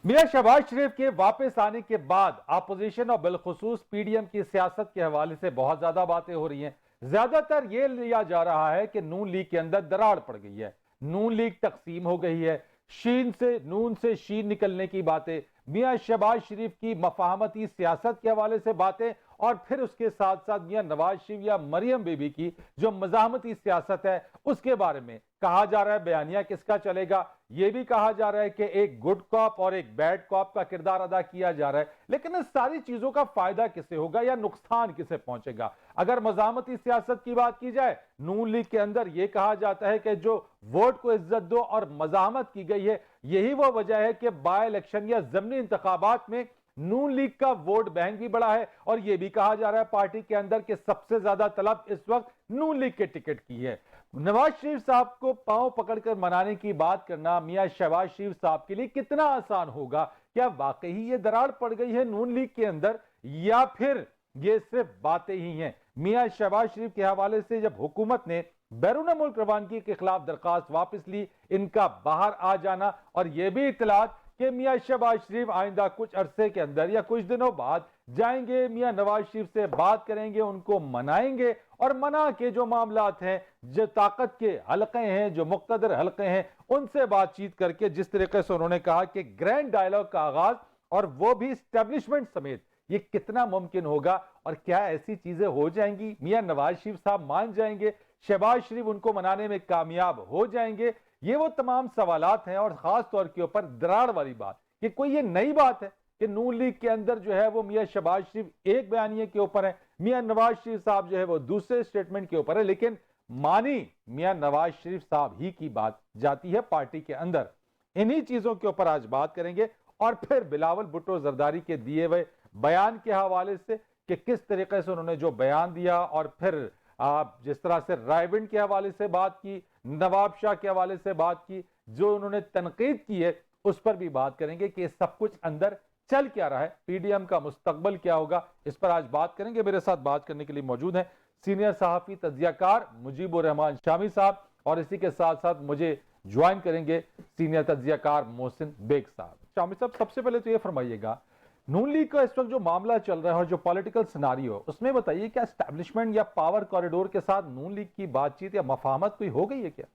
मियां शहबाज शरीफ के वापस आने के बाद अपोजिशन और बिलखुसूस पीडीएम की सियासत के हवाले से बहुत ज्यादा बातें हो रही हैं। ज्यादातर ये लिया जा रहा है कि नून लीग के अंदर दरार पड़ गई है, नून लीग तकसीम हो गई है, शीन से नून से शीन निकलने की बातें, मियां शहबाज शरीफ की मफाहमती सियासत के हवाले से बातें, और फिर उसके साथ साथ मियां नवाज शरीफ या मरियम बीबी की जो मज़ाहमती सियासत है उसके बारे में कहा जा रहा है बयानिया किसका चलेगा। यह भी कहा जा रहा है कि एक गुड कॉप और एक बैड कॉप का किरदार अदा किया जा रहा है, लेकिन इस सारी चीजों का फायदा किसे होगा या नुकसान किसे पहुंचेगा। अगर मज़ाहमती सियासत की बात की जाए, नून लीग के अंदर यह कहा जाता है कि जो वोट को इज्जत दो और मज़ाहमत की गई है, यही वो वजह है कि बाय इलेक्शन या ज़मीनी इंतखाबात में नून लीग का वोट बैंक भी बढ़ा है। और यह भी कहा जा रहा है पार्टी के अंदर कि सबसे ज्यादा तलब इस वक्त नून लीग के टिकट की है। नवाज शरीफ साहब को पांव पकड़कर मनाने की बात करना मियां शहबाज शरीफ साहब के लिए कितना आसान होगा? क्या वाकई ये दरार पड़ गई है नून लीग के अंदर, या फिर ये सिर्फ बातें ही हैं? मियां शहबाज शरीफ के हवाले से जब हुकूमत ने बैरून मुल्क रवानगी के खिलाफ दरखास्त वापस ली, इनका बाहर आ जाना और यह भी इतलात कि मियां शहबाज शरीफ आइंदा कुछ अरसे के अंदर या कुछ दिनों बाद जाएंगे, मियां नवाज शरीफ से बात करेंगे, उनको मनाएंगे और मना के जो मामलात हैं, जो ताकत के हलके हैं, जो मुक्तदर हलके हैं, उनसे बातचीत करके जिस तरीके से उन्होंने कहा कि ग्रैंड डायलॉग का आगाज, और वो भी स्टैब्लिशमेंट समेत, ये कितना मुमकिन होगा? और क्या ऐसी चीजें हो जाएंगी? मियां नवाज शरीफ साहब मान जाएंगे? शहबाज शरीफ उनको मनाने में कामयाब हो जाएंगे? ये वो तमाम सवालात हैं। और खास तौर के ऊपर दरार वाली बात, कि कोई ये नई बात है कि नून लीग के अंदर जो है वो मियां शहबाज शरीफ एक बयानिए के ऊपर है, मियां नवाज शरीफ साहब जो है वो दूसरे स्टेटमेंट के ऊपर है, लेकिन मानी मियां नवाज शरीफ साहब ही की बात जाती है पार्टी के अंदर। इन्हीं चीजों के ऊपर आज बात करेंगे, और फिर बिलावल भुट्टो जरदारी के दिए हुए बयान के हवाले से कि किस तरीके से उन्होंने जो बयान दिया, और फिर आप जिस तरह से रायविंड के हवाले से बात की, नवाब शाह के हवाले से बात की, जो उन्होंने तनकीद की है, उस पर भी बात करेंगे कि सब कुछ अंदर चल क्या रहा है, पीडीएम का मुस्तकबल क्या होगा, इस पर आज बात करेंगे। मेरे साथ बात करने के लिए मौजूद हैं सीनियर सहाफी तज्जियाकार मुजीबुर रहमान शामी साहब, और इसी के साथ साथ मुझे ज्वाइन करेंगे सीनियर तज्जियाकार मोहसिन बेग साहब। शामी साहब, सबसे पहले तो ये फरमाइएगा, नून लीग का इस वक्त जो मामला चल रहा है और जो पॉलिटिकल सिनारियो, उसमें बताइए क्या एस्टैब्लिशमेंट या पावर कॉरिडोर के साथ नून लीग की बातचीत या मफाहमत कोई हो गई है क्या?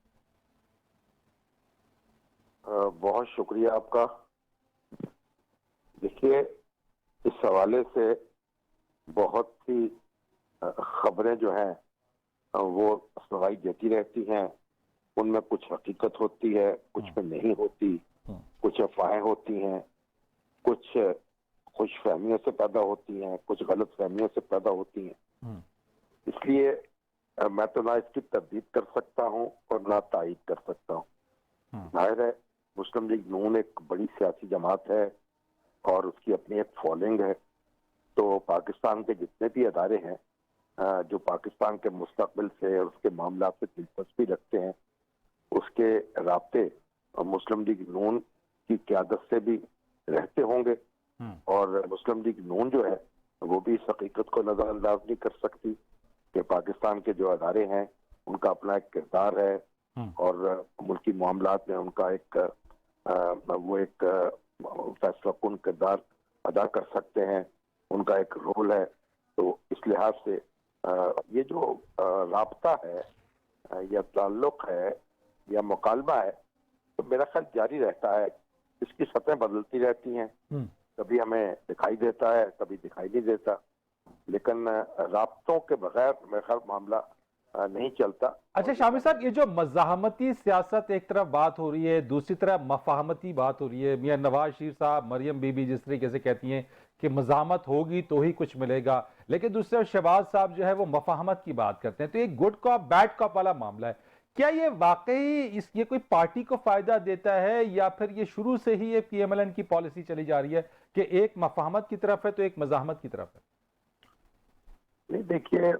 बहुत शुक्रिया आपका। देखिए, इस हवाले से बहुत सी खबरें जो हैं वो सफाई देती रहती हैं। उनमें कुछ हकीकत होती है, कुछ में नहीं होती, कुछ अफवाहें होती हैं, कुछ खुश फहमियों से पैदा होती हैं, कुछ गलत फहमियों से पैदा होती हैं। इसलिए मैं तो ना इसकी तरदीद कर सकता हूं और ना तायीद कर सकता हूं। जाहिर है, मुस्लिम लीग नून एक बड़ी सियासी जमात है और उसकी अपनी एक फॉलोइंग है। तो पाकिस्तान के जितने भी अदारे हैं जो पाकिस्तान के मुस्तकबिल से और उसके मामला से दिलचस्पी रखते हैं, उसके राब्ते मुस्लिम लीग नून की क़यादत से भी रहते होंगे। और मुस्लिम लीग नून जो है वो भी इस हकीकत को नजरअंदाज नहीं कर सकती कि पाकिस्तान के जो अदारे हैं उनका अपना एक किरदार है और मुल्की मामलात में उनका वो एक फैसला कुन किरदार अदा कर सकते हैं, उनका एक रोल है। तो इस लिहाज से ये जो राब्ता है या ताल्लुक है या मुकालमा है, तो मेरा ख्याल जारी रहता है। इसकी सतह बदलती रहती हैं, कभी हमें दिखाई देता है, कभी दिखाई नहीं देता, लेकिन राब्तों के बगैर मेरा ख्याल मामला नहीं चलता। अच्छा शामी साहब, ये जो मज़ाहमती सियासत एक तरफ बात हो रही है, दूसरी तरफ मफाहमती बात हो रही है, मियां नवाज शरीफ साहब, मरियम बीबी जिस तरीके से कहती हैं कि मज़ाहमत होगी तो ही कुछ मिलेगा, लेकिन दूसरी तरफ शहबाज साहब जो है वो मफाहमत की बात करते हैं, तो ये गुड कॉप बैड कॉप वाला मामला है। क्या ये वाकई ये कोई पार्टी को फायदा देता है, या फिर ये शुरू से ही ये पीएमएलएन की पॉलिसी चली जा रही है कि एक मफाहमत की तरफ है तो एक मज़ाहमत की तरफ है? नहीं, देखिए,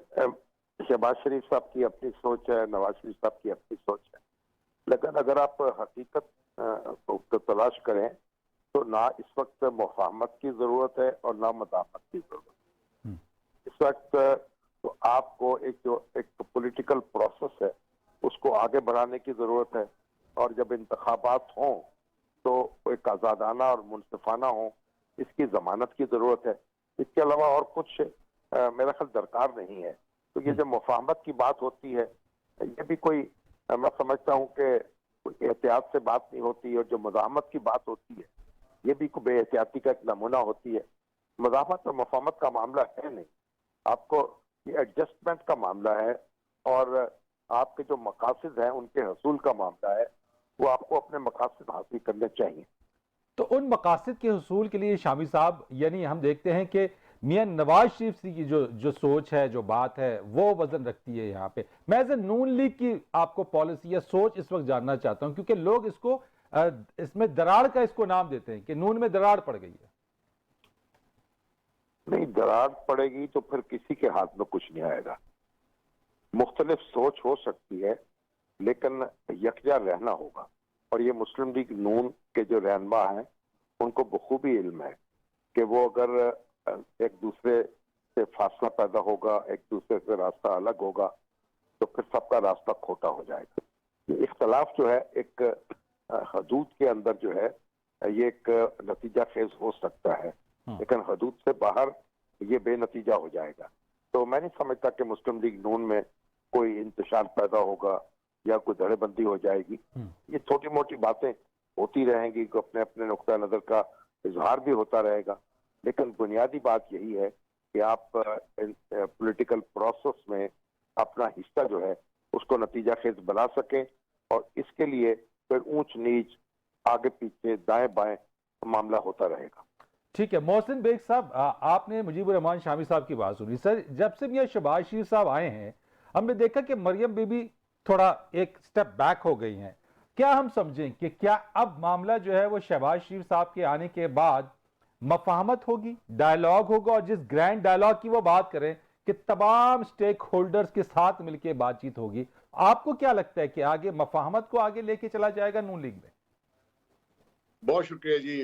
शहबाज शरीफ साहब की अपनी सोच है, नवाज शरीफ साहब की अपनी सोच है, लेकिन अगर आप हकीकत को तलाश करें तो ना इस वक्त मुफाहमत की जरूरत है और ना मज़ाहमत की जरूरत है। इस वक्त तो आपको एक पॉलिटिकल प्रोसेस है उसको आगे बढ़ाने की जरूरत है, और जब इंतखाबात हों तो एक आजादाना और मुनसिफाना हो, इसकी जमानत की जरूरत है। इसके अलावा और कुछ मेरा ख्याल दरकार नहीं है। तो ये जो मुफाहमत की बात होती है, ये भी कोई मैं समझता हूँ कि कोई एहतियात से बात नहीं होती, और जो मज़ाहमत की बात होती है ये भी कोई बेहतियाती का एक नमूना होती है। मज़ाहमत और मुफाहमत का मामला है नहीं, आपको ये एडजस्टमेंट का मामला है, और आपके जो मकासद हैं उनके हसूल का मामला है। वो आपको अपने मकासद हासिल करने चाहिए। तो उन मकासद के हसूल के लिए शामी साहब, यानी हम देखते हैं कि मियां नवाज शरीफ की जो जो सोच है, जो बात है, वो वजन रखती है यहाँ पे। मैं एज ए नून लीग की आपको पॉलिसी या सोच इस वक्त जानना चाहता हूं, क्योंकि लोग इसको इसमें दरार का इसको नाम देते हैं कि नून में दरार पड़ गई है। नहीं, दरार पड़ेगी तो फिर किसी के हाथ में कुछ नहीं आएगा। मुख्तलिफ सोच हो सकती है, लेकिन यकजा रहना होगा। और ये मुस्लिम लीग नून के जो रहनुमा हैं उनको बखूबी इल्म है कि वो अगर एक दूसरे से फासला पैदा होगा, एक दूसरे से रास्ता अलग होगा, तो फिर सबका रास्ता खोटा हो जाएगा। ये इख्तलाफ जो है एक हदूद के अंदर जो है ये एक नतीजा खेज हो सकता है, लेकिन हदूद से बाहर ये बेनतीजा हो जाएगा। तो मैं नहीं समझता कि मुस्लिम लीग नून में कोई इंतशार पैदा होगा या कोई धड़ेबंदी हो जाएगी। ये छोटी मोटी बातें होती रहेंगी, अपने अपने नुक्ता नजर का इजहार भी होता रहेगा, लेकिन बुनियादी बात यही है कि आप पॉलिटिकल प्रोसेस में अपना हिस्सा जो है उसको नतीजा खेज बना सकें, और इसके लिए फिर ऊंच नीच, आगे पीछे, दाएं बाएं मामला होता रहेगा। ठीक है मोहसिन बेग साहब, आपने मुजीबुर रहमान शामी साहब की बात सुनी। सर, जब से मियां शहबाज शरीफ साहब आए हैं, हमने देखा कि मरियम बीबी थोड़ा एक स्टेप बैक हो गई हैं। क्या हम समझें कि क्या अब मामला जो है वो शहबाज शरीफ साहब के आने के बाद मफाहमत होगी, डायलॉग होगा, और जिस ग्रैंड डायलॉग की वो बात करें कि तमाम स्टेक होल्डर्स के साथ मिलकर बातचीत होगी, आपको क्या लगता है कि आगे मफाहमत को आगे लेके चला जाएगा नून लीग में? बहुत शुक्रिया जी।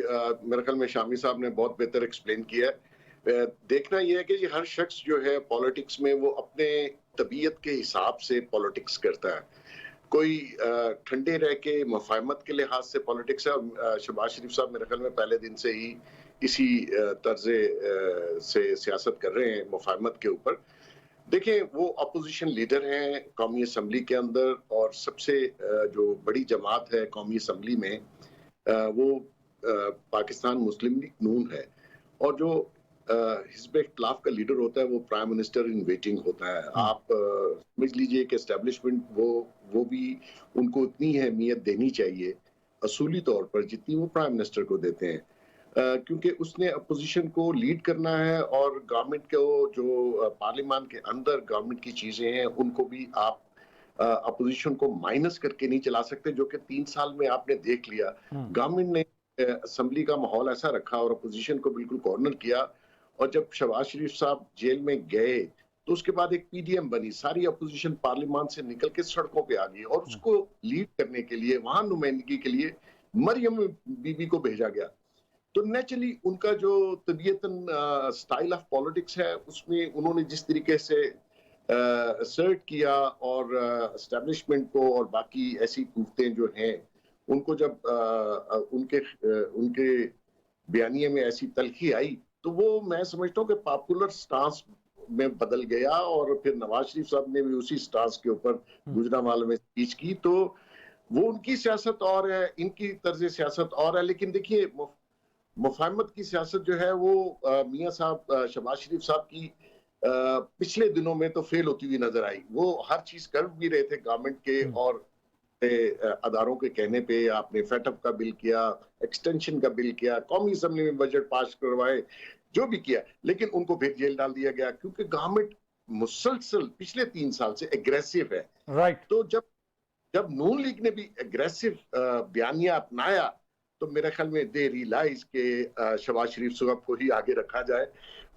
मेरे ख्याल में शामी साहब ने बहुत बेहतर एक्सप्लेन किया है। देखना यह है कि जी हर शख्स जो है पॉलिटिक्स में वो अपने तबीयत के हिसाब से पॉलिटिक्स करता है। कोई ठंडे रह के मफाहमत के लिहाज से पॉलिटिक्स है, और शहबाज शरीफ साहब मेरे ख्याल में पहले दिन से ही इसी तर्जे से सियासत कर रहे हैं मफाहमत के ऊपर। देखिए, वो अपोजिशन लीडर हैं कौमी असम्बली के अंदर, और सबसे जो बड़ी जमात है कौमी असम्बली में वो पाकिस्तान मुस्लिम लीग नून है, और जो हिज़्ब इख्तिलाफ का लीडर होता है वो प्राइम मिनिस्टर इन वेटिंग होता है। आप समझ लीजिए कि एस्टेब्लिशमेंट वो भी उनको उतनी ही अहमियत देनी चाहिए असूली तौर पर जितनी वो प्राइम मिनिस्टर को देते हैं, क्योंकि उसने अपोजिशन को लीड करना है, और गवर्नमेंट को जो पार्लियामान के अंदर गवर्नमेंट की चीजें हैं उनको भी आप अपोजिशन को माइनस करके नहीं चला सकते, जो कि 3 साल में आपने देख लिया। गवर्नमेंट ने असेंबली का माहौल ऐसा रखा और अपोजिशन को बिल्कुल कॉर्नर किया, और जब शहबाज शरीफ साहब जेल में गए तो उसके बाद एक पीडीएम बनी, सारी अपोजिशन पार्लियामान से निकल के सड़कों पे आ गई, और उसको लीड करने के लिए, वहां नुमाइंदगी के लिए मरियम बीबी को भेजा गया। तो नेचुरली उनका जो तबीयतन स्टाइल ऑफ पॉलिटिक्स है उसमें उन्होंने जिस तरीके से असर्ट किया, और एस्टेब्लिशमेंट को और बाकी ऐसी कुव्वतें जो हैं उनको जब उनके बयानिए में ऐसी तलखी आई, तो वो मैं समझता हूँ कि पॉपुलर स्टांस में बदल गया, और फिर नवाज शरीफ साहब ने भी उसी स्टांस के ऊपर गुजरांवाला में स्पीच की। तो वो उनकी सियासत और है, इनकी तर्ज सियासत और है। लेकिन देखिए, मुफाहमत की सियासत जो है वो मियां साहब शहबाज शरीफ साहब की पिछले दिनों में तो फेल होती हुई नजर आई। वो हर चीज कर भी रहे थे गवर्नमेंट के और अदारों के कहने पे। आपने फेटअप का बिल किया, एक्सटेंशन का बिल किया, कौमी असेंबली में बजट पास करवाए, जो भी किया, लेकिन उनको फिर जेल डाल दिया गया, क्योंकि गवर्नमेंट मुसलसल पिछले 3 साल से एग्रेसिव है। राइट। तो जब नून लीग ने भी एग्रेसिव बयानिया अपनाया, तो मेरे ख्याल में दे रियलाइज के शहबाज शरीफ साहब को ही आगे रखा जाए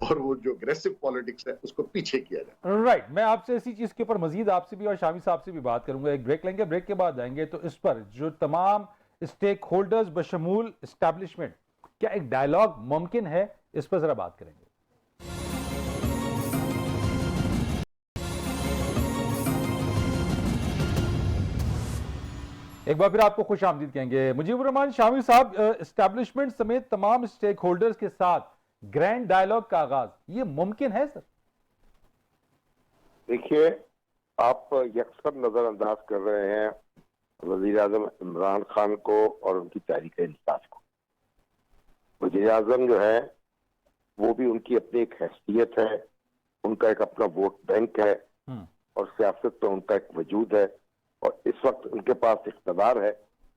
और वो जो अग्रेसिव पॉलिटिक्स है उसको पीछे किया जाए। राइट। मैं आपसे इसी चीज के ऊपर मजीद आपसे भी और शामी साहब से भी बात करूंगा। एक ब्रेक लेंगे, ब्रेक के बाद आएंगे तो इस पर जो तमाम स्टेक होल्डर्स बशमूल एस्टैब्लिशमेंट, क्या एक डायलॉग मुमकिन है, इस पर जरा बात करेंगे। एक बार फिर आपको खुश आमदीद कहेंगे। मुजीबुर रहमान शामी साहब, एस्टैब्लिशमेंट समेत तमाम स्टेक होल्डर्स के साथ ग्रैंड डायलॉग का आगाज ये मुमकिन है सर? देखिए, आप यकसर नजरअंदाज कर रहे हैं वजीर आजम इमरान खान को और उनकी तहरीक इंसाफ को। वजीर आजम जो है वो भी उनकी अपनी एक हैसियत है, उनका एक अपना वोट बैंक है और सियासत पे उनका एक वजूद है और इस वक्त उनके पास इख्तियार है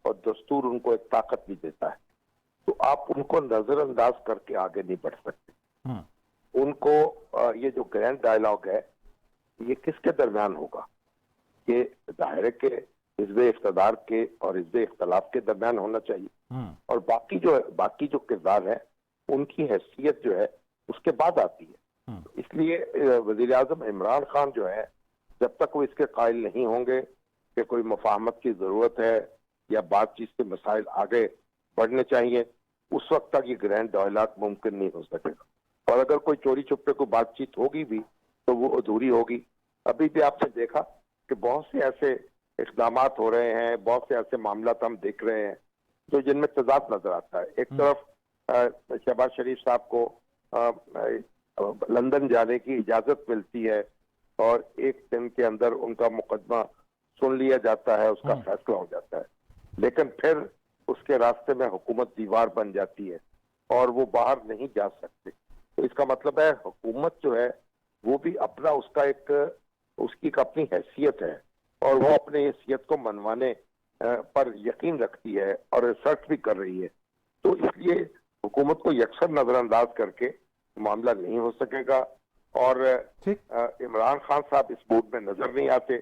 और दस्तूर उनको एक ताकत भी देता है। तो आप उनको नजरअंदाज करके आगे नहीं बढ़ सकते। उनको ये जो ग्रैंड डायलॉग है ये किसके दरमियान होगा? ये दायरे के हिज़्ब इख्तियार के और हिज़्ब इख्तिलाफ के दरमियान होना चाहिए और बाकी जो किरदार है उनकी हैसियत जो है उसके बाद आती है। इसलिए वजीर आजम इमरान खान जो है जब तक वो इसके कायल नहीं होंगे कि कोई मुफाहमत की जरूरत है या बातचीत से मसाइल आगे बढ़ने चाहिए, उस वक्त तक ये ग्रैंड डायलॉग मुमकिन नहीं हो सकेगा। और अगर कोई चोरी छुपे को बातचीत होगी भी तो वो अधूरी होगी। अभी भी आपने देखा कि बहुत से ऐसे इक़दाम हो रहे हैं, बहुत से ऐसे मामला हम देख रहे हैं जो जिनमें तजाद नजर आता है। एक तरफ शहबाज शरीफ साहब को लंदन जाने की इजाजत मिलती है और एक दिन के अंदर उनका मुकदमा सुन लिया जाता है, उसका फैसला हो जाता है, लेकिन फिर उसके रास्ते में हुकूमत दीवार बन जाती है और वो बाहर नहीं जा सकते। तो इसका मतलब है हुकूमत जो है वो भी अपना उसकी एक अपनी हैसियत है और वो अपने हैसियत को मनवाने पर यकीन रखती है और रिसर्च भी कर रही है। तो इसलिए हुकूमत को यकसर नजरअंदाज करके मामला नहीं हो सकेगा और इमरान खान साहब इस मूड में नजर नहीं आते।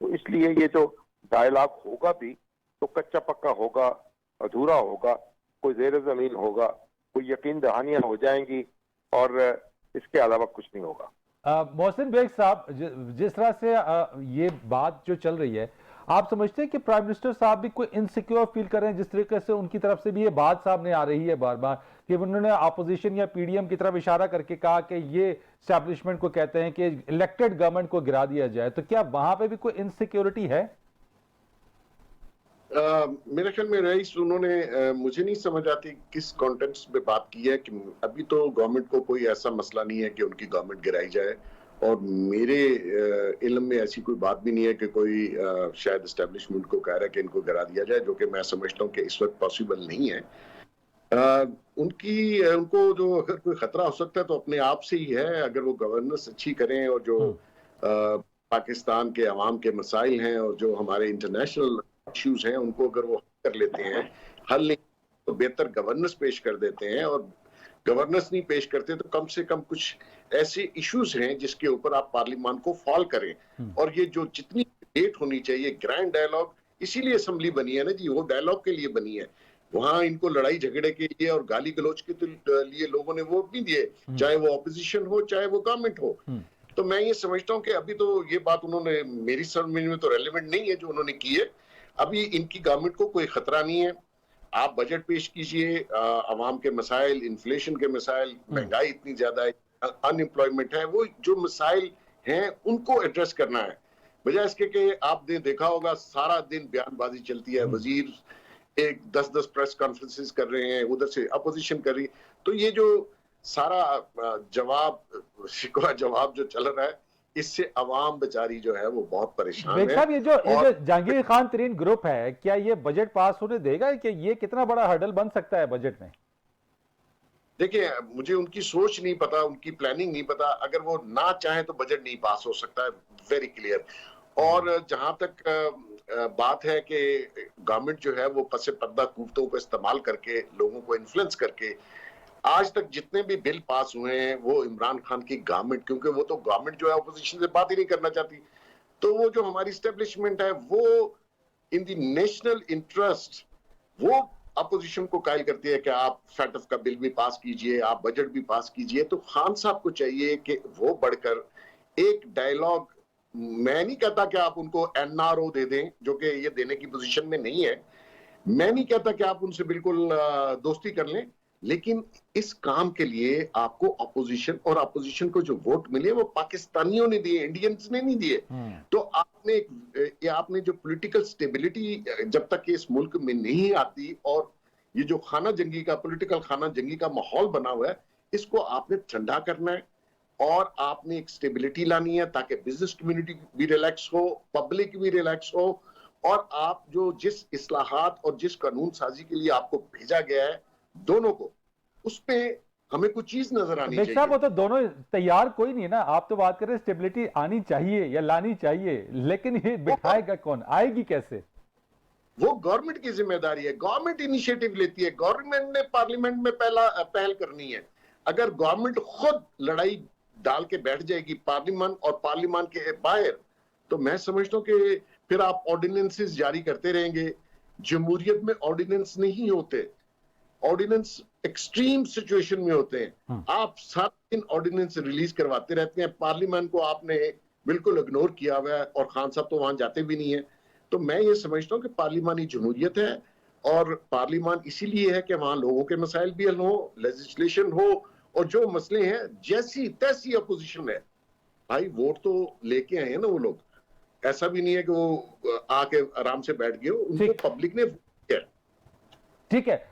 तो इसलिए ये जो डायलॉग होगा भी तो कच्चा पक्का होगा, अधूरा होगा, कोई जेर जमीन होगा, कोई यकीन दहानियां हो जाएंगी और इसके अलावा कुछ नहीं होगा। मोहसिन बेग साहब, जिस तरह से ये बात जो चल रही है, आप समझते हैं कि प्राइम मिनिस्टर साहब भी कोई इनसिक्योर फील कर रहे हैं? जिस तरीके से उनकी तरफ से भी ये बात सामने आ रही है बार बार कि उन्होंने अपोजिशन या पीडीएम की तरफ इशारा करके कहा कि ये एस्टैब्लिशमेंट को कहते हैं कि इलेक्टेड गवर्नमेंट को गिरा दिया जाए, तो क्या वहां पे भी कोई इनसिक्योरिटी है? मेरे ख्याल में रईस उन्होंने मुझे नहीं समझ आती किस कॉन्टेक्स्ट में बात की है कि अभी तो गवर्नमेंट को कोई ऐसा मसला नहीं है कि उनकी गवर्नमेंट गिराई जाए और मेरे इल्म में ऐसी कोई बात भी नहीं है कि कोई शायद एस्टेब्लिशमेंट को कह रहा है कि इनको गिरा दिया जाए, जो कि मैं समझता हूँ कि इस वक्त पॉसिबल नहीं है। उनको जो अगर कोई खतरा हो सकता है तो अपने आप से ही है। अगर वो गवर्नेंस अच्छी करें और जो पाकिस्तान के अवाम के मसाइल हैं और जो हमारे इंटरनेशनल इश्यूज हैं उनको अगर वो हल कर लेते हैं, हल नहीं तो बेहतर गवर्नेंस पेश कर देते हैं और गवर्नेंस नहीं पेश करते तो कम से कम कुछ ऐसे इश्यूज हैं जिसके ऊपर आप पार्लियामेंट को फॉल करें। और ये जो जितनी डिबेट होनी चाहिए, ग्रैंड डायलॉग इसीलिए असेंबली बनी है ना जी, वो डायलॉग के लिए बनी है। वहां इनको लड़ाई झगड़े के लिए और गाली गलौज के लिए लोगों ने वोट नहीं दिए, चाहे वो ऑपोजिशन हो चाहे वो गवर्नमेंट हो। तो मैं ये समझता हूँ कि अभी तो ये बात उन्होंने मेरी समझ में तो रेलेवेंट नहीं है जो उन्होंने की है। अभी इनकी गवर्नमेंट को कोई खतरा नहीं है। आप बजट पेश कीजिए, आवाम के मसाइल, इन्फ्लेशन के मसाइल, महंगाई इतनी ज्यादा है, अनएम्प्लॉयमेंट है, वो जो मसाइल हैं उनको एड्रेस करना है। बजाय इसके कि आपने देखा होगा सारा दिन बयानबाजी चलती है, वजीर एक 10-10 प्रेस कॉन्फ्रेंसेस कर रहे हैं, उधर से अपोजिशन कर रही है। तो ये जो सारा शिकवा जवाब जो चल रहा है इससे अवाम बेचारी जो है वो बहुत परेशान है। साहब, ये जो जहांगीर खान तरीन ग्रुप है, क्या ये बजट पास होने देगा? कि ये कितना बड़ा हर्डल बन सकता है बजट में? देखिए, मुझे उनकी सोच नहीं पता, उनकी प्लानिंग नहीं पता। अगर वो ना चाहे तो बजट नहीं पास हो सकता है, वेरी क्लियर। और जहां तक बात है कि गवर्नमेंट जो है वो पसे पर्दा कुव्वतों को इस्तेमाल करके लोगों को इन्फ्लुएंस करके आज तक जितने भी बिल पास हुए हैं वो इमरान खान की गवर्नमेंट, क्योंकि वो तो गवर्नमेंट जो है ऑपोजिशन से बात ही नहीं करना चाहती, तो वो जो हमारी एस्टेब्लिशमेंट है वो इन द नेशनल इंटरेस्ट वो अपोजिशन को कायल करती है कि आप फैटफ का बिल भी पास कीजिए, आप बजट भी पास कीजिए। तो खान साहब को चाहिए कि वो बढ़कर एक डायलॉग, मैं नहीं कहता कि आप उनको एनआरओ दे दें, जो कि ये देने की पोजीशन में नहीं है, मैं नहीं कहता कि आप उनसे बिल्कुल दोस्ती कर लें, लेकिन इस काम के लिए आपको अपोजिशन, और अपोजिशन को जो वोट मिले वो पाकिस्तानियों ने दिए, इंडियंस ने नहीं दिए। तो आप ये आपने जो पॉलिटिकल स्टेबिलिटी जब तक इस मुल्क में नहीं आती, और ये जो खाना जंगी का पॉलिटिकल खाना जंगी का माहौल बना हुआ है, इसको आपने ठंडा करना है और आपने एक स्टेबिलिटी लानी है ताकि बिजनेस कम्युनिटी भी रिलैक्स हो, पब्लिक भी रिलैक्स हो, और आप जो जिस इस्लाहात और जिस कानून साजी के लिए आपको भेजा गया है दोनों को, उस पे हमें कुछ चीज नजर आनी बेग साहब, वो चाहिए। तो दोनों तैयार कोई नहीं है ना। आप तो बात कर रहे हैं स्टेबिलिटी आनी चाहिए या लानी चाहिए, लेकिन ये बिठाएगा कौन, आएगी कैसे? वो गवर्नमेंट की जिम्मेदारी है, गवर्नमेंट इनिशिएटिव लेती है, गवर्नमेंट ने पार्लियामेंट में पहल करनी है। अगर गवर्नमेंट खुद लड़ाई डाल के बैठ जाएगी पार्लियामेंट और पार्लियामेंट के बाहर, तो मैं समझता हूँ कि फिर आप ऑर्डिनेंसेस जारी करते रहेंगे। जमहूरियत में ऑर्डिनेंस नहीं होते, ऑर्डिनेंस एक्सट्रीम सिचुएशन में होते हैं। आप 7 दिन ऑर्डिनेंस रिलीज करवाते रहते हैं, पार्लियामेंट को आपने बिल्कुल इग्नोर किया हुआ है, और खान साहब तो वहां जाते भी नहीं है। तो मैं ये समझता हूँ कि पार्लियामानी जमहूरियत है, और पार्लियामान इसीलिए है कि वहां लोगों के मसाइल भी हल हो, लेजिस्लेशन हो, और जो मसले हैं जैसी तैसी अपोजिशन है, भाई वोट तो लेके आए हैं ना वो लोग, ऐसा भी नहीं है कि वो आके आराम से बैठ गए, उनको पब्लिक ने किया। ठीक है।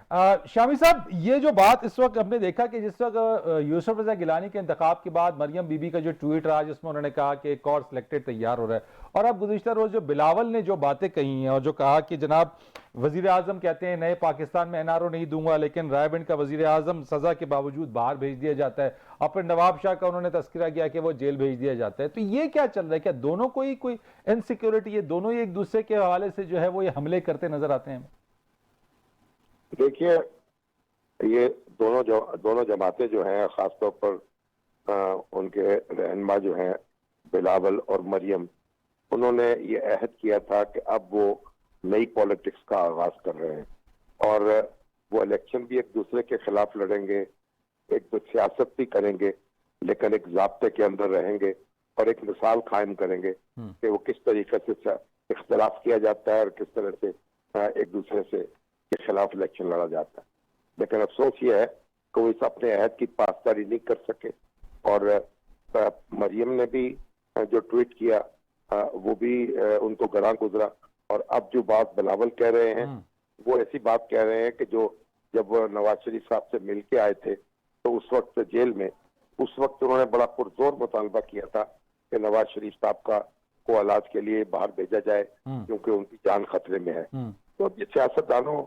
शामी साहब, ये जो बात इस वक्त हमने देखा कि जिस वक्त यूसुफ रजा गिलानी के इंतखाब के बाद मरियम बीबी का जो ट्वीट रहा जिसमें उन्होंने कहा कि एक और सिलेक्टेड तैयार हो रहा है, और अब गुज़िश्ता रोज जो बिलावल ने जो बातें कही हैं और जो कहा कि जनाब वजीर आजम कहते हैं नए पाकिस्तान में एनआरओ नहीं दूंगा, लेकिन रायबंद का वजीर आजम सजा के बावजूद बाहर भेज दिया जाता है, और फिर नवाब शाह का उन्होंने तस्करा किया कि वो जेल भेज दिया जाता है। तो ये क्या चल रहा है? क्या दोनों को ही कोई इनसिक्योरिटी, ये दोनों ही एक दूसरे के हवाले से जो है वो ये हमले करते नजर आते हैं? देखिए, ये दोनों जमातें जो हैं, खासतौर पर उनके रहनुमा जो हैं बिलावल और मरियम, उन्होंने ये अहद किया था कि अब वो नई पॉलिटिक्स का आगाज कर रहे हैं, और वो इलेक्शन भी एक दूसरे के खिलाफ लड़ेंगे, एक तो सियासत भी करेंगे, लेकिन एक ज़ाब्ते के अंदर रहेंगे, और एक मिसाल कायम करेंगे कि वो किस तरीके से इख्तिलाफ किया जाता है और किस तरह से एक दूसरे से के खिलाफ इलेक्शन लड़ा जाता है। लेकिन अफसोस ये है कि वो इस अपने अहद की पासदारी नहीं कर सके, और मरियम ने भी जो ट्वीट किया वो भी उनको गरा गुजरा, और अब जो बात बिलावल कह रहे हैं वो ऐसी बात कह रहे हैं कि जो जब वो नवाज शरीफ साहब से मिल के आए थे तो उस वक्त जेल में, उस वक्त उन्होंने बड़ा पुरजोर मुतालबा किया था कि नवाज शरीफ साहब को इलाज के लिए बाहर भेजा जाए क्योंकि उनकी जान खतरे में है। तो ये सियासतदानों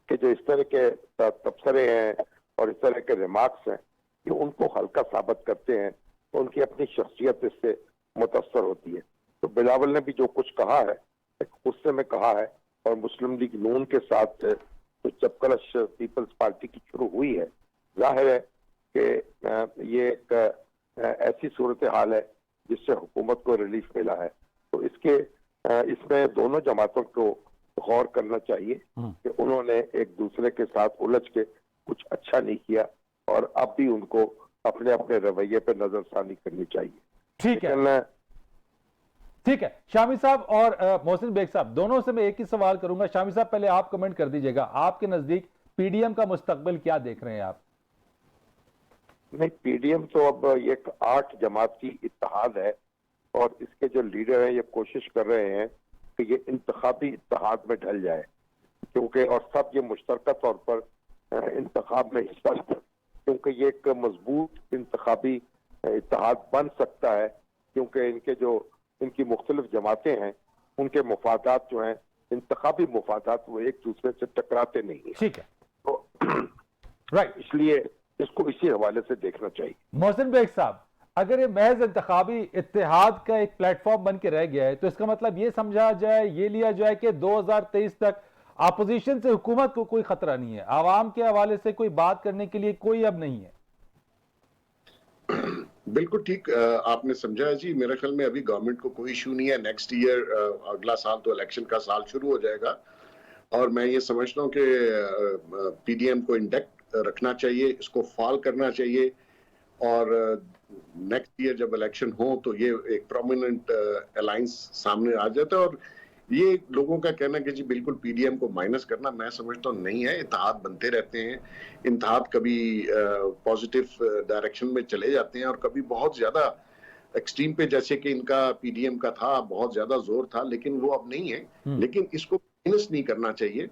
के जो इस तरह के तबसरे हैं और इस तरह के रिमार्क्स हैं, ये उनको हल्का साबित करते हैं, तो उनकी अपनी शख्सियत इससे मुतासर होती है। तो बिलावल ने भी जो कुछ कहा है गुस्से में कहा है, और मुस्लिम लीग नून के साथ जो चपकलश पीपल्स पार्टी की शुरू हुई है, जाहिर है कि ये एक ऐसी सूरत हाल है जिससे हुकूमत को रिलीफ मिला है। तो इसमें दोनों जमातों को गौर करना चाहिए कि उन्होंने एक दूसरे के साथ उलझ के कुछ अच्छा नहीं किया, और अब भी उनको अपने अपने रवैये पर नजरसानी करनी चाहिए। ठीक है, ठीक है। शामी साहब और मोहसिन बेग साहब, दोनों से मैं एक ही सवाल करूंगा। शामी साहब, पहले आप कमेंट कर दीजिएगा, आपके नजदीक पीडीएम का मुस्तकबिल क्या देख रहे हैं आप? नहीं, पीडीएम तो अब एक 8 जमात की इत्तेहाद है, और इसके जो लीडर हैं ये कोशिश कर रहे हैं कि ये इंतखाबी इत्तेहाद में ढल जाए, क्योंकि और सब ये मुश्तरका तौर पर इंतखाब में हिस्सा लें, क्योंकि ये एक मजबूत इंतखाबी इत्तेहाद बन सकता है, क्योंकि इनकी मुख्तलिफ जमातें हैं, उनके मुफादात जो हैं इंतखाबी मुफादात, वो एक दूसरे से टकराते नहीं है। ठीक है, तो राइट, इसलिए इसको इसी हवाले से देखना चाहिए। मोहसिन बेग साहब, अगर ये महज इंतखाबी इत्तेहाद का एक प्लेटफॉर्म बन के रह गया है, तो इसका मतलब ये समझा जाए, ये लिया जाए कि 2023 तक अपोजिशन से हुकूमत को कोई खतरा नहीं है, आवाम के हवाले से कोई बात करने के लिए कोई अब नहीं है? बिल्कुल ठीक आपने समझा है जी। मेरे ख्याल में अभी गवर्नमेंट को कोई इशू नहीं है। नेक्स्ट ईयर, अगला साल तो इलेक्शन का साल शुरू हो जाएगा, और मैं ये समझता हूँ कि पीडीएम को इंटैक्ट रखना चाहिए, इसको फॉल करना चाहिए, और नेक्स्ट ईयर जब इलेक्शन हो तो ये एक प्रोमिनेंट अलायंस सामने आ जाता है। और ये लोगों का कहना कि जी बिल्कुल पीडीएम को माइनस करना, मैं समझता हूँ नहीं है। इत्तेहाद बनते रहते हैं, इत्तेहाद कभी पॉजिटिव डायरेक्शन में चले जाते हैं और कभी बहुत ज्यादा एक्सट्रीम पे, जैसे कि इनका पीडीएम का था, बहुत ज्यादा जोर था, लेकिन वो अब नहीं है। लेकिन इसको माइनस नहीं करना चाहिए,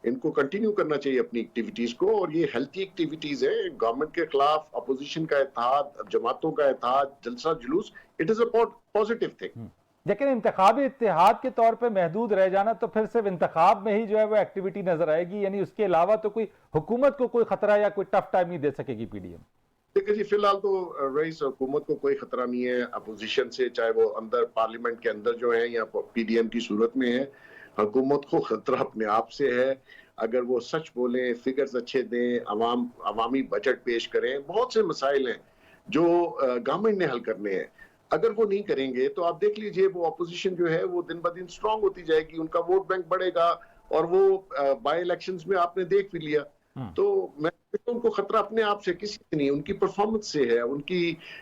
इनको कंटिन्यू करना चाहिए अपनी एक्टिविटीज को, और ये हेल्थी एक्टिविटीज है। गवर्नमेंट के खिलाफ अपोजिशन का इत्तेहाद, जमातों का इत्तेहाद, जलसा जुलूस, it is a positive thing. लेकिन इंतखाबी इत्तेहाद के तौर पे महदूद रह जाना तो फिर सिर्फ इंतखाब में ही जो है वो एक्टिविटी नजर आएगी, यानी उसके अलावा तो कोई हुकूमत को कोई खतरा या कोई टफ टाइम नहीं दे सकेगी पीडीएम। देखिए जी, फिलहाल तो रईस हुकूमत को कोई खतरा नहीं है अपोजिशन से, चाहे वो अंदर पार्लियामेंट के अंदर जो है या पीडीएम की सूरत में है। हुकूमत को खतरा अपने आप से है। अगर वो सच बोलें, फिगर्स अच्छे दें, अवामी बजट पेश करें, बहुत से मसाइल हैं जो गवर्नमेंट ने हल करने हैं। अगर वो नहीं करेंगे तो आप देख लीजिए, वो अपोजिशन जो है वो दिन ब दिन स्ट्रांग होती जाएगी, उनका वोट बैंक बढ़ेगा, और वो बाई इलेक्शंस में आपने देख भी लिया। तो मैं उनको खतरा अपने आप से, किसी से नहीं, उनकी परफॉर्मेंस से है, उनकी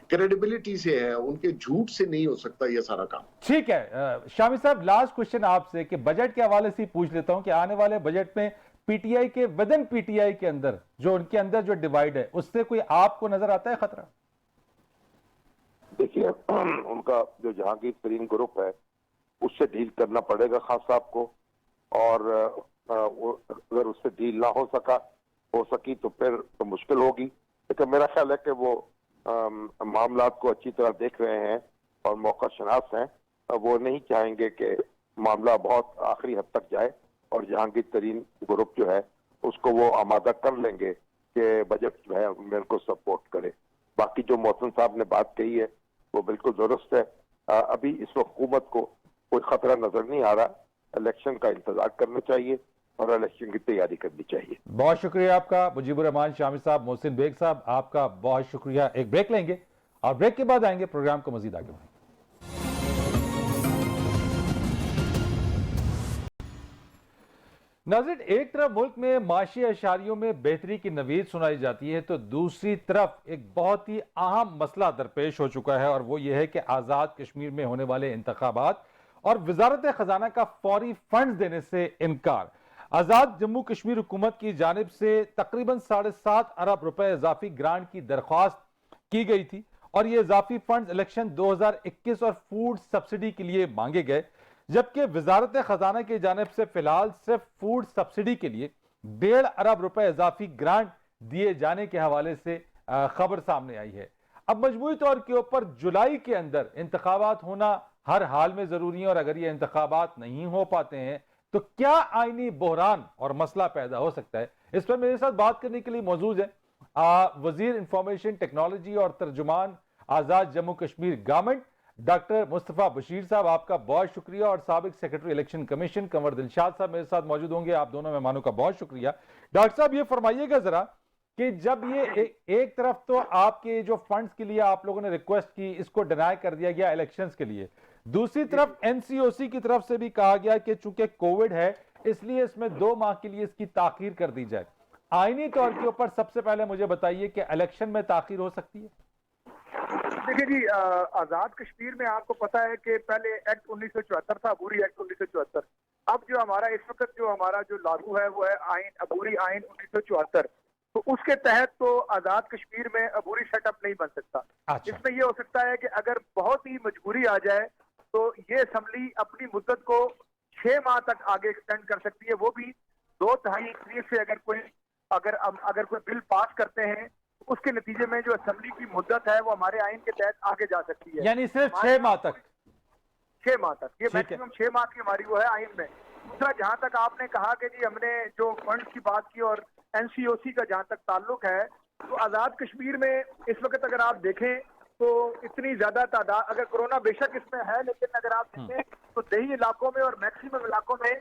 क्रेडिबिलिटी से है, उनके झूठ से नहीं हो सकता ये सारा काम। ठीक है शामी साहब, लास्ट क्वेश्चन आपसे कि बजट के हवाले से पूछ लेता हूं कि आने वाले बजट में पीटीआई के विदिन पीटीआई के अंदर जो उनके अंदर जो डिवाइड है उससे कोई आपको नजर आता है खतरा? देखिए, उनका जो जहांगीर तरीन ग्रुप है उससे डील करना पड़ेगा खान साहब को, और अगर उससे डील ना हो सकी तो फिर तो मुश्किल होगी। लेकिन मेरा ख्याल है कि वो मामलात को अच्छी तरह देख रहे हैं और मौका शनास हैं। वो नहीं चाहेंगे कि मामला बहुत आखिरी हद तक जाए, और जहांगीर तरीन ग्रुप जो है उसको वो आमादा कर लेंगे कि बजट जो है उनमें उनको सपोर्ट करे। बाकी जो मोहसिन साहब ने बात कही है वो बिल्कुल दुरुस्त है। अभी इस वक्त हुकूमत को कोई खतरा नजर नहीं आ रहा। इलेक्शन का इंतजार करना चाहिए और इलेक्शन की तैयारी करनी चाहिए। बहुत शुक्रिया आपका मुजीबुर रहमान शामी साहब, मोहसिन बेग साहब, आपका बहुत शुक्रिया। एक ब्रेक लेंगे और ब्रेक के बाद आएंगे, प्रोग्राम को मजीद आगे बढ़ाएंगे। नाज़रीन, एक तरफ मुल्क में माशी अशारियों में बेहतरी की नवीद सुनाई जाती है तो दूसरी तरफ एक बहुत ही अहम मसला दरपेश हो चुका है, और वो ये है कि आज़ाद कश्मीर में होने वाले इंतखाबात और वजारत खजाना का फौरी फंड देने से इनकार। आज़ाद जम्मू कश्मीर हुकूमत की जानिब से तकरीबन 7.5 अरब रुपए इजाफी ग्रांट की दरख्वास्त की गई थी, और ये इजाफी फंड इलेक्शन 2021 और फूड सब्सिडी के लिए मांगे गए, जबकि वजारत खजाना की जानिब से फिलहाल सिर्फ फूड सब्सिडी के लिए 1.5 अरब रुपए इजाफी ग्रांट दिए जाने के हवाले से खबर सामने आई है। अब मजमूई तौर के ऊपर जुलाई के अंदर इंतखाबात होना हर हाल में जरूरी है, और अगर ये इंतखाबात नहीं हो पाते हैं तो क्या आईनी बहरान और मसला पैदा हो सकता है। इस पर मेरे साथ बात करने के लिए मौजूद है वजीर इंफॉर्मेशन टेक्नोलॉजी और तर्जुमान आजाद जम्मू कश्मीर गवर्नमेंट डॉक्टर मुस्तफा बशीर साहब, आपका बहुत शुक्रिया, और साबिक secretary election commission Kanwar Dilshad साहब मेरे साथ मौजूद होंगे। आप दोनों मेहमानों का बहुत शुक्रिया। डॉक्टर साहब, ये फरमाइएगा जरा कि जब ये एक तरफ तो आपके जो फंड्स के लिए आप लोगों ने रिक्वेस्ट की, इसको डिनाई कर दिया गया इलेक्शंस के लिए, दूसरी तरफ एनसीओसी की तरफ से भी कहा गया कि चूंकि कोविड है इसलिए इसमें 2 माह के लिए इसकी ताखीर कर दी जाए। आईनी तौर के ऊपर सबसे पहले मुझे बताइए कि इलेक्शन में ताखीर हो सकती है? देखिए जी, आजाद कश्मीर में आपको पता है कि पहले एक्ट 1974 था, अबूरी एक्ट 1974। अब जो हमारा इस वक्त जो हमारा जो लागू है वो है आइन, अबूरी आइन 1974। तो उसके तहत तो आजाद कश्मीर में अबूरी सेटअप नहीं बन सकता। अच्छा। इसमें यह हो सकता है कि अगर बहुत ही मजबूरी आ जाए तो ये असम्बली अपनी मुद्दत को 6 माह तक आगे एक्सटेंड कर सकती है, वो भी 2/3 अक्सरियत से अगर कोई बिल पास करते हैं उसके नतीजे में जो असेंबली की मुद्दत है वो हमारे आइन के तहत आगे जा सकती है, यानी सिर्फ 6 माह तक। 6 माह तक, ये मैक्सिमम 6 माह की हमारी वो है आइन में। दूसरा, जहां तक आपने कहा कि जी हमने जो फंड की बात की और एनसीओसी का जहां तक ताल्लुक है, तो आजाद कश्मीर में इस वक्त अगर आप देखें तो इतनी ज्यादा तादाद, अगर कोरोना बेशक इसमें है, लेकिन अगर आप देखें तो देही इलाकों में और मैक्सिमम इलाकों में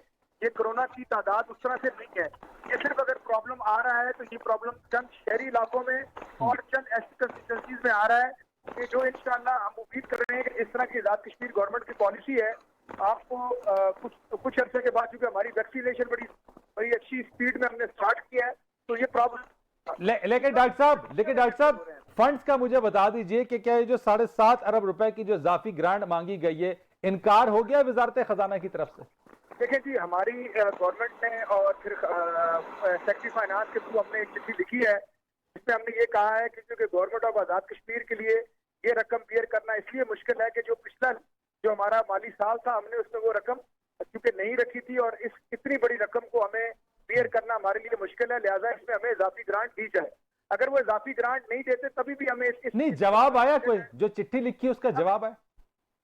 ये कोरोना की तादाद उस तरह से नहीं है। ये सिर्फ अगर प्रॉब्लम आ रहा है तो ये प्रॉब्लम चंद शहरी इलाकों में और चंद ऐसी कंस्टिट्यूंसीज में आ रहा है कि जो इंशाल्लाह हम उम्मीद कर रहे हैं कि इस तरह की आजाद कश्मीर गवर्नमेंट की पॉलिसी है, आपको कुछ अरसे के बाद, क्योंकि हमारी वैक्सीनेशन बड़ी अच्छी स्पीड में हमने स्टार्ट किया है, तो ये प्रॉब्लम लेकिन डॉक्टर साहब फंड्स का मुझे बता दीजिए कि क्या ये जो 7.5 अरब रुपए की जो इजाफी ग्रांट मांगी गई है, इनकार हो गया वजारत खजाना की तरफ से? देखिए जी, हमारी गवर्नमेंट ने और फिर सेक्रेटरी फाइनेंस के थ्रू हमने एक चिट्ठी लिखी है, इसमें हमने ये कहा है कि क्योंकि गवर्नमेंट ऑफ आजाद कश्मीर के लिए ये रकम बियर करना इसलिए मुश्किल है कि जो पिछला जो हमारा माली साल था हमने उसमें वो रकम क्योंकि नहीं रखी थी और इस इतनी बड़ी रकम को हमें बियर करना हमारे लिए मुश्किल है, लिहाजा इसमें हमें इजाफी ग्रांट दी जाए। अगर वो इजाफी ग्रांट नहीं देते तभी भी हमें नहीं, जवाब आया कोई जो चिट्ठी लिखी उसका जवाब आया?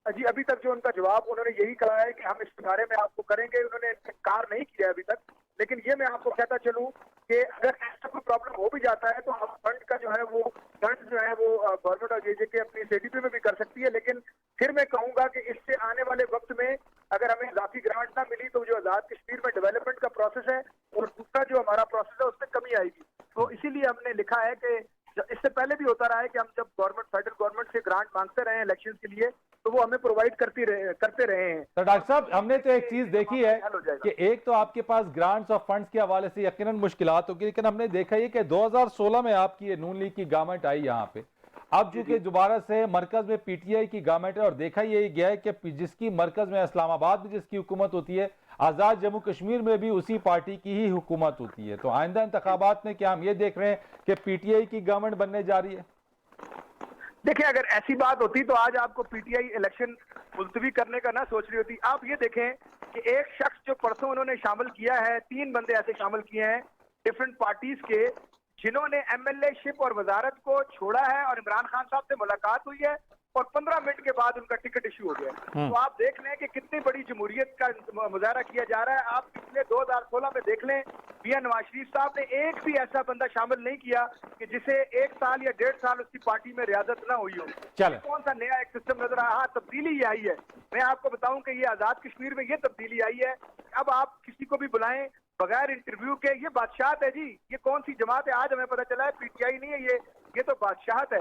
जी अभी तक जो उनका जवाब उन्होंने यही कहा है कि हम इस बारे में आपको करेंगे, उन्होंने इनकार नहीं किया अभी तक। लेकिन ये मैं आपको कहता चलूं कि अगर ऐसा कोई प्रॉब्लम हो भी जाता है तो हम फंड का जो है वो फंड जो है वो गवर्नमेंट और जेजेके अपनी सीडीपी में भी कर सकती है। लेकिन फिर मैं कहूंगा कि इससे आने वाले वक्त में अगर हमें इजाफी ग्रांट ना मिली तो जो आजाद कश्मीर में डेवलपमेंट का प्रोसेस है और दूसरा जो हमारा प्रोसेस है उसमें कमी आएगी। तो इसीलिए हमने लिखा है कि इससे पहले भी होता रहा है कि हम जब गवर्नमेंट फेडरल गवर्नमेंट से ग्रांट मांगते रहे हैं इलेक्शन के लिए तो वो हमें प्रोवाइड करते रहे हैं। तो डॉक्टर साहब, हमने तो एक चीज देखी है कि एक तो आपके पास ग्रांट्स और फंड्स के हवाले से यकीनन मुश्किलात होगी, लेकिन हमने देखा है कि 2016 में आपकी ये नून लीग की गवर्नमेंट आई यहाँ पे। अब चूंकि दोबारा से मरकज में पीटीआई की गवर्नमेंट है और देखा यही गया है कि जिसकी मरकज में इस्लामाबाद में जिसकी हुकूमत होती है, आजाद जम्मू कश्मीर में भी उसी पार्टी की ही हुकूमत होती है। तो आइंदा इंतखाबात में क्या हम ये देख रहे हैं कि पीटीआई की गवर्नमेंट बनने जा रही है? देखिए अगर ऐसी बात होती तो आज आपको पीटीआई इलेक्शन मुलतवी करने का ना सोच रही होती। आप ये देखें कि एक शख्स जो परसों उन्होंने शामिल किया है, 3 बंदे ऐसे शामिल किए हैं डिफरेंट पार्टीज के, जिन्होंने एमएलए शिप और वजारत को छोड़ा है और इमरान खान साहब से मुलाकात हुई है और 15 मिनट के बाद उनका टिकट इशू हो गया। तो आप देख लें कि कितनी बड़ी जमहूरियत का मुजाहरा किया जा रहा है। आप पिछले 2016 में देख लें, मियां नवाज शरीफ साहब ने एक भी ऐसा बंदा शामिल नहीं किया कि जिसे 1 साल या 1.5 साल उसकी पार्टी में रियासत ना हुई हो। कौन सा नया एक सिस्टम नजर आया? हाँ, तब्दीली आई है। मैं आपको बताऊं कि ये आजाद कश्मीर में ये तब्दीली आई है। अब आप किसी को भी बुलाएं बगैर इंटरव्यू के, ये बादशाहत है जी। ये कौन सी जमात है? आज हमें पता चला है पीटीआई नहीं है, ये तो बादशाहत है।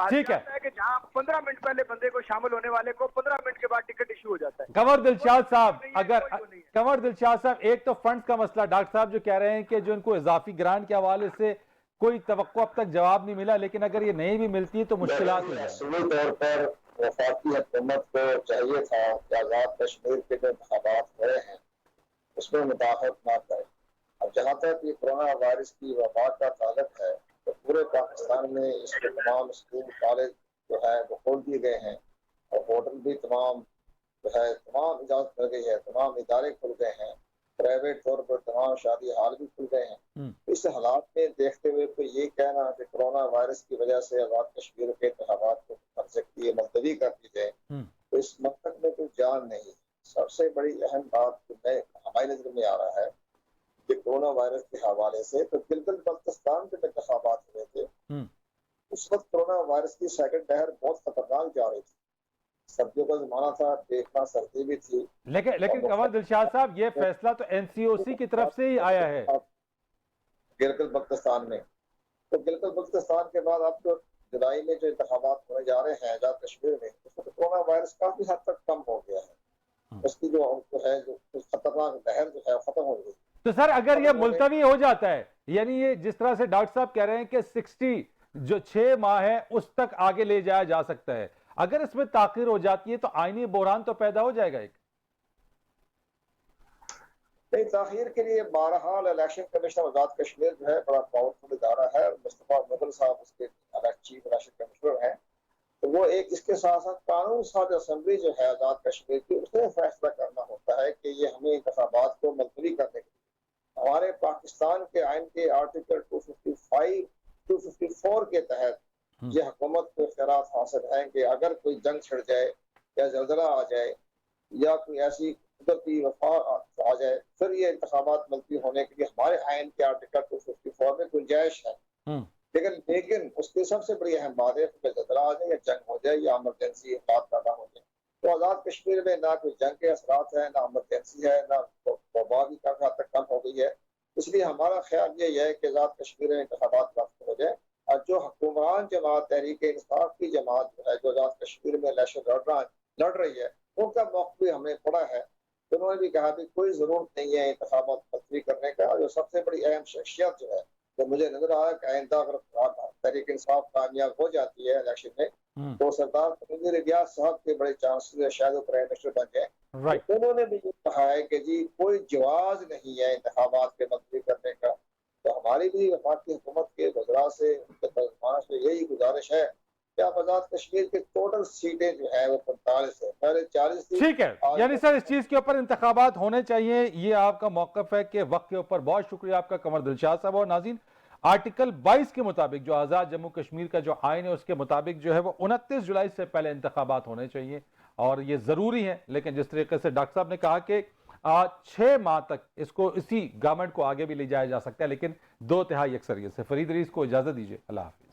ठीक है कि जहां 15 मिनट पहले बंदे को शामिल होने वाले को 15 मिनट के बाद टिकट इशू हो जाता है। कंवर दिलशाद साहब, अगर कंवर दिलशाद साहब, एक तो फंड्स का मसला, डॉक्टर साहब जो कह रहे हैं कि जो इनको इजाफी ग्रांट के हवाले से कोई तवक्को अब तक जवाब नहीं मिला, लेकिन अगर ये नहीं भी मिलती है तो मुश्किलात हो जाएगी। तौर पर वफाकी हुकूमत को चाहिए था कि आजाद कश्मीर के जो इंतखाबात हुए हैं उसमें मुदाखलत ना करे। अब जहाँ तक ये कोरोना वायरस की वबा का ताल्लुक है तो पूरे पाकिस्तान में इसके तमाम स्कूल कॉलेज जो है वो खोल दिए गए हैं और होटल भी तमाम जो है तमाम इजाजत मिल गई है, तमाम इदारे खुल गए हैं, प्राइवेट तौर पर तमाम शादी हाल भी खुल गए हैं। इस हालात में देखते हुए तो ये कहना कि कोरोना वायरस की वजह से आजाद कश्मीर के इंतखाबात को कर सकती है, मुलतवी कर दी जाए, तो इस मकसद में कोई जान नहीं। सबसे बड़ी अहम बात हमारी नजर में आ रहा है कि कोरोना वायरस के हवाले से तो गिलगित बल्तिस्तान के इंतखाबात हुए थे, उस वक्त कोरोना वायरस की सेकंड लहर बहुत खतरनाक जा रही थी, सर्दियों का जमाना था, देखना सर्दी भी थी। लेकिन कंवर दिलशाद साहब, ये फैसला तो एनसीओसी की तरफ से ही आया है गिलगित बल्तिस्तान में। तो गिलगित बल्तिस्तान के बाद अब जो जुलाई में जो इंतखाबात होने जा रहे हैं आजाद कश्मीर में, उसमें तो कोरोना वायरस काफी हद तक कम हो गया है, उसकी जो है जो खतरनाक लहर जो है खत्म हो गई। तो सर अगर ये मुलतवी हो जाता है, यानी ये जिस तरह से डॉक्टर साहब कह रहे हैं कि 60 जो 6 माह है उस तक आगे ले जाया जा सकता है, अगर इसमें ताखीर हो जाती है तो आईनी बहरान तो पैदा हो जाएगा एक। नहीं, ताखीर के लिए बहरहाल इलेक्शन कमीशन आजाद कश्मीर जो है बड़ा पावरफुल इदारा है और मुस्तफा मुगल साहब उसके चीफ इलेक्शन कमिश्नर हैं। तो वो एक इसके साथ साथ कानून साज असेंबली जो है आजाद कश्मीर की, उसने फैसला करना होता है कि ये हमें इंतखाबात को मुलतवी करने के लिए हमारे पाकिस्तान के आइन के आर्टिकल 255, 254 के तहत ये हुकूमत को इख्तियारात हासिल हैं कि अगर कोई जंग छिड़ जाए या जल्जला आ जाए या कोई ऐसी कुदरती वफा आ जाए, फिर ये इंतखाबात मुलतवी होने के लिए हमारे आइन के आर्टिकल 254 में गुंजाइश है। लेकिन उसकी सबसे बड़ी अहम बात है कि जल्जला आ जाए या जंग हो जाए या इमरजेंसी हालात पैदा हो जाए। तो आजाद कश्मीर में ना कोई जंग के असरात है, ना इमरजेंसी है, ना वबा भी काफी हद तक कम हो गई है। इसलिए हमारा ख्याल ये है कि आजाद कश्मीर में इंतखाबात मुनअक्किद हो जाए और जो हुक्मरान जमात तहरीक इंसाफ की जमात जो है जो आजाद कश्मीर में इलेक्शन लड़ रही है, उनका मौक़िफ़ भी हमने पढ़ा है। उन्होंने भी कहा कि कोई जरूरत नहीं है इंतखाबात मुलतवी करने का। जो सबसे बड़ी अहम शख्सियत जो है तो मुझे नजर आ रहा है कि आइंदा अगर तहरीक इंसाफ कामयाब हो जाती है इलेक्शन में तो सरदार तनवीर इलियास साहब के बड़े चांसेस है शायद वो प्राइम मिनिस्टर बन जाए। तो उन्होंने भी ये कहा है कि जी कोई जवाज नहीं है इंतखाबात के मुलतवी करने का। तो हमारी भी वफाकी हुकूमत के वज़रा से, उनके तर्जुमान से यही गुजारिश है कि कि आप आजाद कश्मीर के टोटल सीटें जो है वो 45 है, पहले 40 थी। ठीक है, यानी सर इस चीज के ऊपर इंतखाबात होने चाहिए, ये आपका मौकफ है कि वक्त के ऊपर। बहुत शुक्रिया आपका कमर दिलशाद साहब। और नाज़रीन, आर्टिकल 22 के मुताबिक जो आज़ाद जम्मू कश्मीर का जो आइन है उसके मुताबिक जो है वो 29 जुलाई से पहले इंतखाबात होने चाहिए और ये ज़रूरी है। लेकिन जिस तरीके से डॉक्टर साहब ने कहा कि 6 माह तक इसको इसी गवर्नमेंट को आगे भी ले जाया जा सकता है, लेकिन 2/3 अक्सरियत से। फरीद अलीस को इजाज़त दीजिए, अल्लाह हाफ़िज़।